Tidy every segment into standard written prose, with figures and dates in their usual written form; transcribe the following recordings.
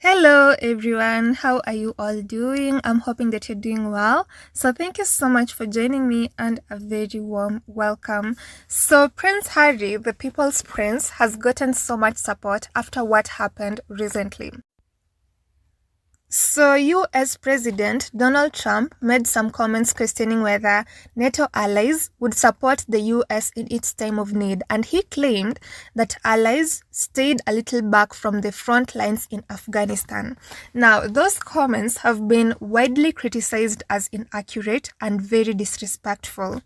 Hello everyone, how are you all doing? I'm hoping that you're doing well. So thank you so much for joining me and a very warm welcome. So Prince Harry, the People's Prince, has gotten so much support after what happened recently. So, US President Donald Trump made some comments questioning whether NATO allies would support the US in its time of need, and he claimed that allies stayed a little back from the front lines in Afghanistan. Now, those comments have been widely criticized as inaccurate and very disrespectful.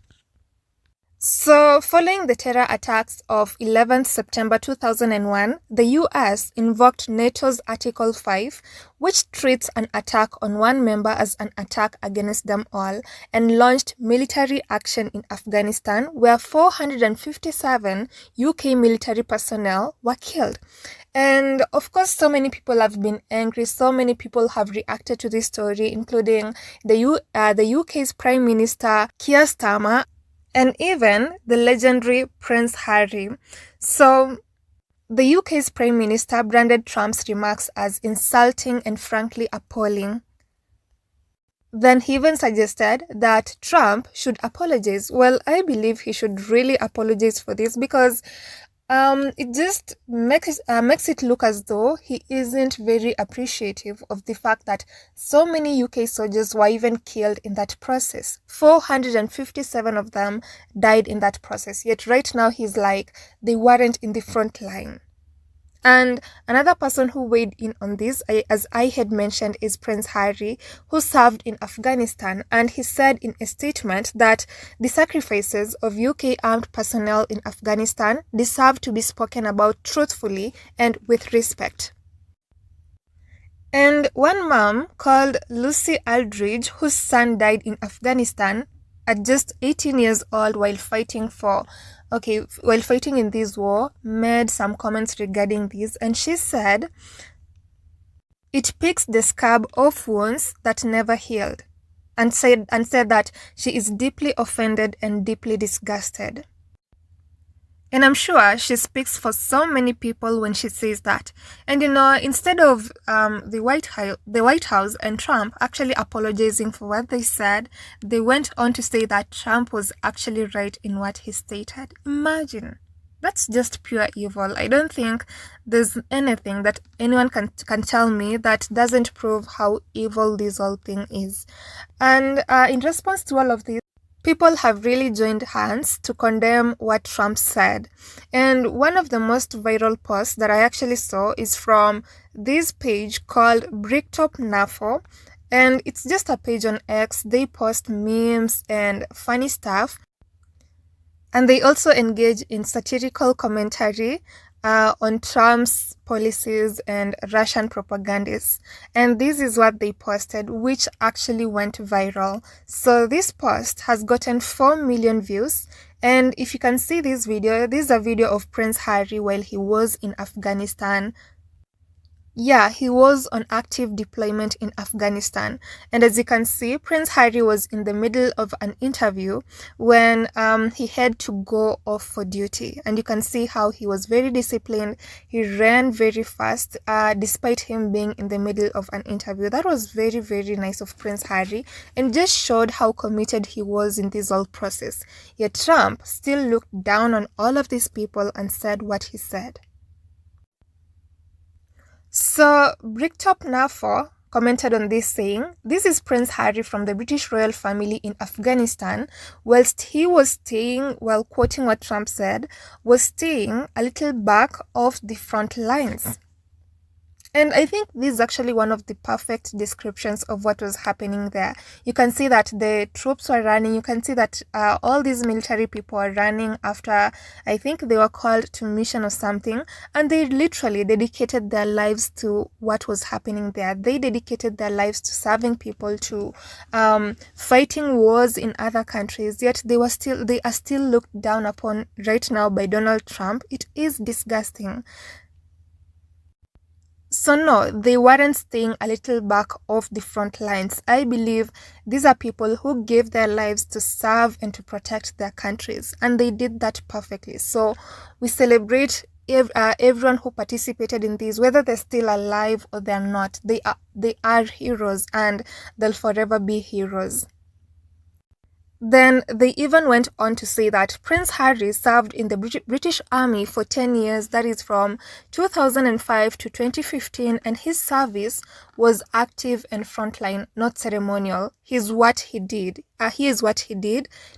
So, following the terror attacks of 11th September 2001, the US invoked NATO's Article 5, which treats an attack on one member as an attack against them all, and launched military action in Afghanistan, where 457 UK military personnel were killed. And of course, so many people have been angry. So many people have reacted to this story, including the UK's Prime Minister Keir Starmer, and even the legendary Prince Harry. So, the UK's Prime Minister branded Trump's remarks as insulting and frankly appalling. Then he even suggested that Trump should apologize. Well, I believe he should really apologize for this because it just makes it look as though he isn't very appreciative of the fact that so many UK soldiers were even killed in that process. 457 of them died in that process. Yet right now he's like they weren't in the front line. And another person who weighed in on this, as I had mentioned, is Prince Harry, who served in Afghanistan. And he said in a statement that the sacrifices of UK armed personnel in Afghanistan deserve to be spoken about truthfully and with respect. And one mom called Lucy Aldridge, whose son died in Afghanistan at just 18 years old while fighting in this war, made some comments regarding this, and she said, "It picks the scab off wounds that never healed," and said that she is deeply offended and deeply disgusted. And I'm sure she speaks for so many people when she says that. And instead of the White House and Trump actually apologizing for what they said, they went on to say that Trump was actually right in what he stated. Imagine. That's just pure evil. I don't think there's anything that anyone can tell me that doesn't prove how evil this whole thing is. And in response to all of this, people have really joined hands to condemn what Trump said. And one of the most viral posts that I actually saw is from this page called Bricktop NAFO. And it's just a page on X. They post memes and funny stuff. And they also engage in satirical commentary on Trump's policies and Russian propagandists. And this is what they posted, which actually went viral. So this post has gotten 4 million views. And if you can see this is a video of Prince Harry while he was in Afghanistan. Yeah, he was on active deployment in Afghanistan. And as you can see, Prince Harry was in the middle of an interview when he had to go off for duty. And you can see how he was very disciplined. He ran very fast despite him being in the middle of an interview. That was very, very nice of Prince Harry and just showed how committed he was in this whole process. Yet Trump still looked down on all of these people and said what he said. So, Bricktop NAFO commented on this saying, "This is Prince Harry from the British royal family in Afghanistan, whilst he was staying," while quoting what Trump said, "was staying a little back of the front lines." And I think this is actually one of the perfect descriptions of what was happening there. You can see that the troops were running. You can see that all these military people are running after, I think they were called to mission or something. And they literally dedicated their lives to what was happening there. They dedicated their lives to serving people, to fighting wars in other countries. Yet they are still looked down upon right now by Donald Trump. It is disgusting. So no, they weren't staying a little back off the front lines. I believe these are people who gave their lives to serve and to protect their countries, and they did that perfectly. So we celebrate everyone who participated in these, whether they're still alive or they're not, they are heroes, and they'll forever be heroes. Then they even went on to say that Prince Harry served in the British Army for 10 years, that is from 2005 to 2015, and his service was active and frontline, not ceremonial. He is what he did.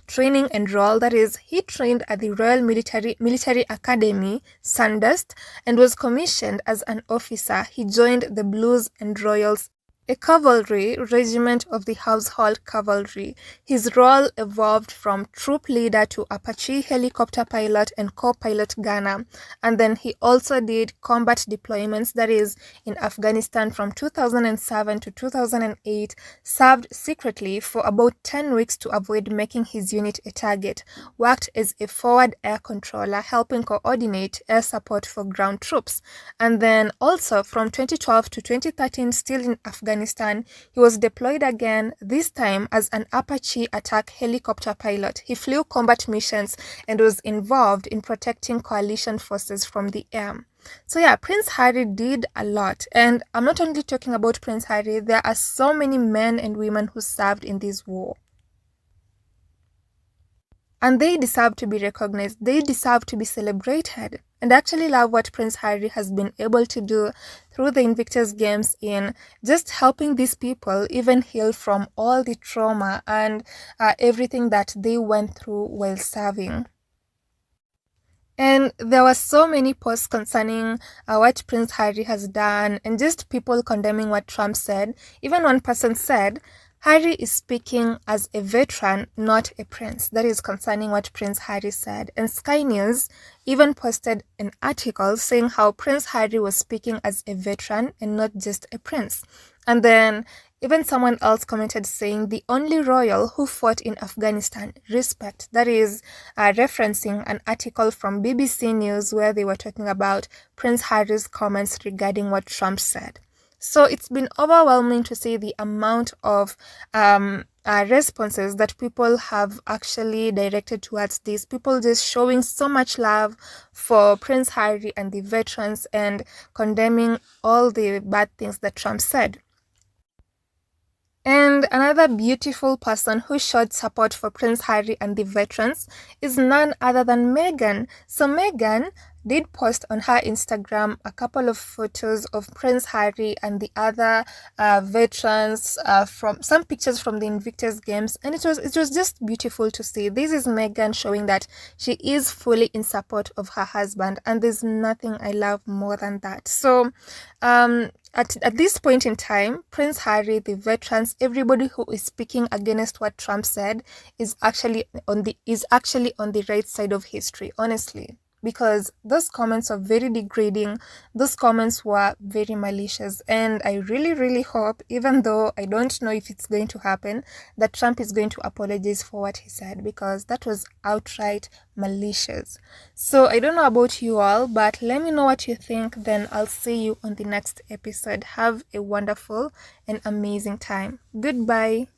Training and role, that is, he trained at the Royal Military Academy, Sandhurst, and was commissioned as an officer. He joined the Blues and Royals, a cavalry regiment of the Household Cavalry. His role evolved from troop leader to Apache helicopter pilot and co-pilot gunner. And then he also did combat deployments, that is, in Afghanistan from 2007 to 2008, served secretly for about 10 weeks to avoid making his unit a target, worked as a forward air controller, helping coordinate air support for ground troops. And then also from 2012 to 2013, still in Afghanistan, he was deployed again, this time as an Apache attack helicopter pilot. He flew combat missions and was involved in protecting coalition forces from the air. So yeah, Prince Harry did a lot. And I'm not only talking about Prince Harry, there are so many men and women who served in this war. And they deserve to be recognized. They deserve to be celebrated. And I actually love what Prince Harry has been able to do through the Invictus Games in just helping these people even heal from all the trauma and everything that they went through while serving. And there were so many posts concerning what Prince Harry has done and just people condemning what Trump said. Even one person said, Harry is speaking as a veteran, not a prince. That is concerning what Prince Harry said. And Sky News even posted an article saying how Prince Harry was speaking as a veteran and not just a prince. And then even someone else commented saying the only royal who fought in Afghanistan, respect. That is referencing an article from BBC News where they were talking about Prince Harry's comments regarding what Trump said. So it's been overwhelming to see the amount of responses that people have actually directed towards this. People just showing so much love for Prince Harry and the veterans and condemning all the bad things that Trump said. And another beautiful person who showed support for Prince Harry and the veterans is none other than Meghan. So Meghan did post on her Instagram a couple of photos of Prince Harry and the other veterans, from some pictures from the Invictus Games, and it was just beautiful to see. This is Meghan showing that she is fully in support of her husband, and there's nothing I love more than that. So at this point in time, Prince Harry, the veterans, everybody who is speaking against what Trump said is actually on the right side of history, honestly. Because those comments are very degrading, those comments were very malicious, and I really, really hope, even though I don't know if it's going to happen, that Trump is going to apologize for what he said, because that was outright malicious. So I don't know about you all, but let me know what you think, then I'll see you on the next episode. Have a wonderful and amazing time. Goodbye.